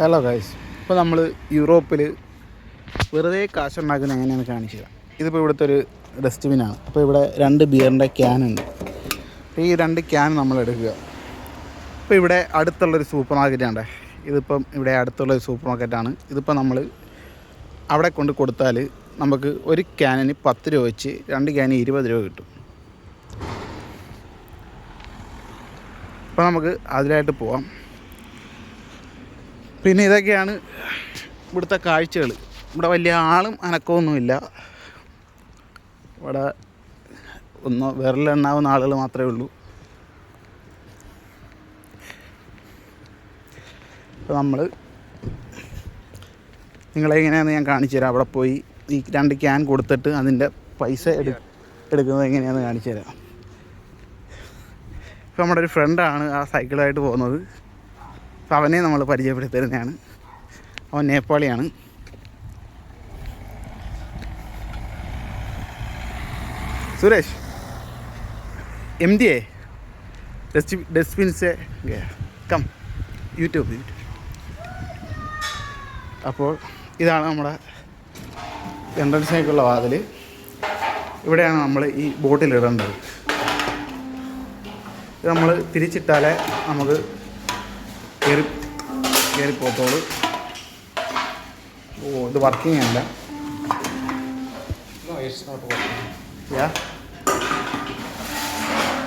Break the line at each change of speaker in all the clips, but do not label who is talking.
Hello guys, ഇപ്പോൾ നമ്മൾ യൂറോപ്പിൽ വെറുതെ കാശുണ്ടാക്കുന്നത് എങ്ങനെയാണെന്ന് കാണിച്ചു തരാം. ഇതിപ്പോൾ ഇവിടുത്തെ ഒരു ഡസ്റ്റ്ബിനാണ്. അപ്പോൾ ഇവിടെ 2 ബിയറിൻ്റെ ക്യാനുണ്ട്. അപ്പോൾ ഈ 2 ക്യാൻ നമ്മൾ എടുക്കുക. ഇപ്പോൾ ഇവിടെ അടുത്തുള്ളൊരു സൂപ്പർ മാർക്കറ്റാണ്. ഇതിപ്പം ഇവിടെ അടുത്തുള്ളൊരു സൂപ്പർ മാർക്കറ്റാണ്. ഇതിപ്പോൾ നമ്മൾ അവിടെ കൊണ്ട് കൊടുത്താൽ നമുക്ക് ഒരു ക്യാനിന് 10 രൂപ വെച്ച് 2 ക്യാനിന് 20 രൂപ കിട്ടും. അപ്പോൾ നമുക്ക് അതിലായിട്ട് പോവാം. പിന്നെ ഇതൊക്കെയാണ് ഇവിടുത്തെ കാഴ്ചകൾ. ഇവിടെ വലിയ ആളും അനക്കമൊന്നുമില്ല. ഇവിടെ വിരലെണ്ണാവുന്ന ആളുകൾ മാത്രമേ ഉള്ളൂ. അപ്പോൾ നിങ്ങളെങ്ങനെയാണെന്ന് ഞാൻ കാണിച്ചു തരാം. അവിടെ പോയി ഈ 2 ക്യാൻ കൊടുത്തിട്ട് അതിൻ്റെ പൈസ എടുക്കുന്നത് എങ്ങനെയാണെന്ന് കാണിച്ചു തരാം. ഇപ്പോൾ നമ്മുടെ ഒരു ഫ്രണ്ടാണ് ആ സൈക്കിളായിട്ട് പോകുന്നത്. അപ്പോൾ അവനെ നമ്മൾ പരിചയപ്പെടുത്തി തരുന്നതാണ്. അവൻ നേപ്പാളിയാണ്. Suresh M D A dustbins cum YouTube. അപ്പോൾ ഇതാണ് നമ്മുടെ എൻട്രൻസിലേക്കുള്ള വാതിൽ. ഇവിടെയാണ് നമ്മൾ ഈ ബോട്ടിലിടേണ്ടത്. ഇത് നമ്മൾ തിരിച്ചിട്ടാലേ നമുക്ക് കയറിപ്പോത്തോളൂ. ഇത് വർക്കിംഗ് അല്ല. Yeah.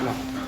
No.